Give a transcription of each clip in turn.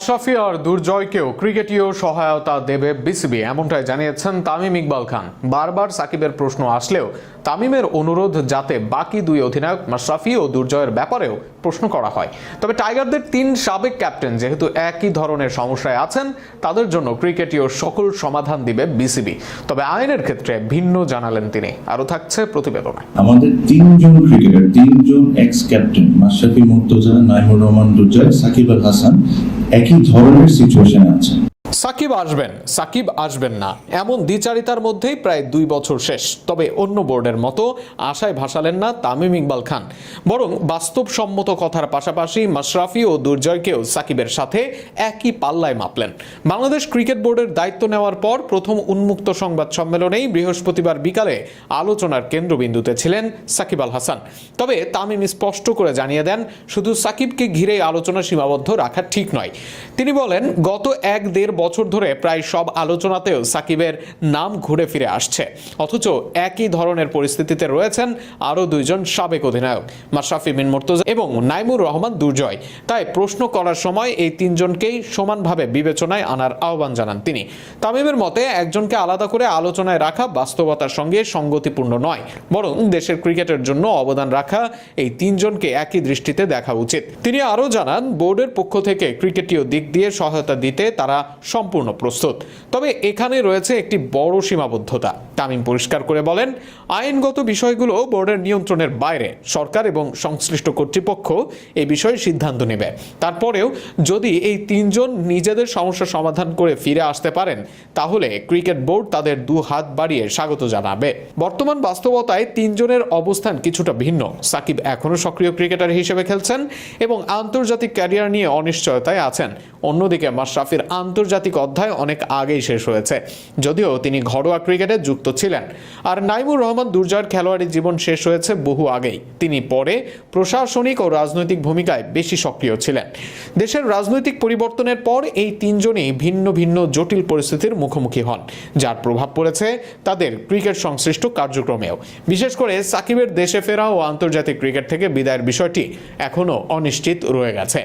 মাশরাফি আর দুর্জয়কেও ক্রিকেটীয় সহায়তা দেবে বিসিবি, এমনটাই জানিয়েছেন তামিম ইকবাল খান। বারবার সাকিবের প্রশ্ন আসলেও তামিমের অনুরোধ যাতে বাকি দুই অধিনায়ক মাশরাফি ও দুর্জয়ের ব্যাপারেও প্রশ্ন করা হয়। তবে টাইগারদের তিন সাবেক ক্যাপ্টেন যেহেতু একই ধরনের সমস্যায় আছেন, তাদের জন্য ক্রিকেটীয় সকল সমাধান দিবে বিসিবি। তবে আইনের ক্ষেত্রে ভিন্ন জানালেন তিনি। আরও থাকছে প্রতিবেদনে। আমাদের তিনজন ক্রিকেটার, তিনজন এক্স ক্যাপ্টেন মাশরাফি, মুর্তজা, নাইমুর রহমান, দুর্জয়, সাকিব আল হাসান একই ধরনের সিচুয়েশনে আছেন। সাকিব আসবেন না এমন দ্বিচারিতার মধ্যেই প্রায় 2 বছর শেষ। তবে অন্য বোর্ডের মতো আশায় ভাসালেন না তামিম ইকবাল খান, বরং বাস্তবসম্মত কথার পাশাপাশি মাশরাফি ও দুর্জয়কেও সাকিবের সাথে একই পাল্লায় মাপলেন। বাংলাদেশ ক্রিকেট বোর্ডের দায়িত্ব নেওয়ার পর প্রথম উন্মুক্ত সংবাদ সম্মেলনেই বৃহস্পতিবার বিকালে আলোচনার কেন্দ্রবিন্দুতে ছিলেন সাকিব আল হাসান। তবে তামিম স্পষ্ট করে জানিয়ে দেন, শুধু সাকিবকে ঘিরে আলোচনা সীমাবদ্ধ রাখা ঠিক নয়। তিনি বলেন, গত 1-1.5 বছর ধরে প্রায় সব আলোচনাতেও সাকিবের নাম ঘুরে ফিরে আসছে, অথচ একই ধরনের পরিস্থিতিতে রয়েছেন আরও দুইজন সাবেক অধিনায়ক মাশরাফি বিন মুর্তজা এবং নাইমুর রহমান দুর্জয়। তাই প্রশ্ন করার সময় এই তিনজনকেই সমানভাবে বিবেচনায় আনার আহ্বান জানান তিনি। তামিমের মতে একজনকে আলাদা করে আলোচনায় রাখা বাস্তবতার সঙ্গে সঙ্গতিপূর্ণ নয়, বরং দেশের ক্রিকেটের জন্য অবদান রাখা এই তিনজনকে একই দৃষ্টিতে দেখা উচিত। তিনি আরও জানান, বোর্ডের পক্ষ থেকে ক্রিকেটীয় দিক দিয়ে সহায়তা দিতে তারা সম্পূর্ণ প্রস্তুত। তবে এখানে রয়েছে একটি বড় সীমাবদ্ধতা। তামিম পরিষ্কার করে বলেন, আইনগত বিষয়গুলো বোর্ডের নিয়ন্ত্রণের বাইরে। সরকার এবং সংশ্লিষ্ট কর্তৃপক্ষ এই বিষয়ে সিদ্ধান্ত নেবে। তারপরেও যদি এই তিনজন নিজেদের সমস্যা সমাধান করে ফিরে আসতে পারেন, তাহলে ক্রিকেট বোর্ড তাদের 2 হাত বাড়িয়ে স্বাগত জানাবে। বর্তমান বাস্তবতায় তিনজনের অবস্থান কিছুটা ভিন্ন। সাকিব এখনও সক্রিয় ক্রিকেটার হিসেবে খেলছেন এবং আন্তর্জাতিক ক্যারিয়ার নিয়ে অনিশ্চয়তায় আছেন। অন্যদিকে মাশরাফির আন্তর্জাতিক অধ্যায় অনেক আগেই শেষ হয়েছে, যদিও তিনি ঘরোয়া ক্রিকেটে যুক্ত ছিলেন। আর নাইমুর রহমান দুর্জয়ের খেলোয়াড়ি জীবন শেষ হয়েছে বহু আগেই। তিনি পরে প্রশাসনিক ও রাজনৈতিক ভূমিকায় বেশি সক্রিয় ছিলেন। দেশের রাজনৈতিক পরিবর্তনের পর এই তিনজনই ভিন্ন ভিন্ন জটিল পরিস্থিতির মুখোমুখি হন, যার প্রভাব পড়েছে তাদের ক্রিকেট সংশ্লিষ্ট কার্যক্রমেও। বিশেষ করে সাকিবের দেশে ফেরা ও আন্তর্জাতিক ক্রিকেট থেকে বিদায়ের বিষয়টি এখনও অনিশ্চিত রয়ে গেছে।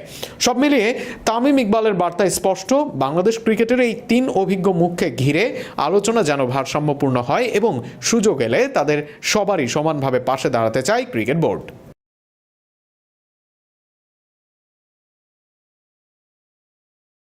সব মিলিয়ে তামিম ইকবালের বার্তা স্পষ্ট, বাংলাদেশ ক্রিকেটের এই 3 অভিজ্ঞ মুখকে ঘিরে আলোচনা যেন ভারসাম্যপূর্ণ হয় এবং সুযোগ এলে তাদের সবারই সমানভাবে পাশে দাঁড়াতে চায় ক্রিকেট বোর্ড।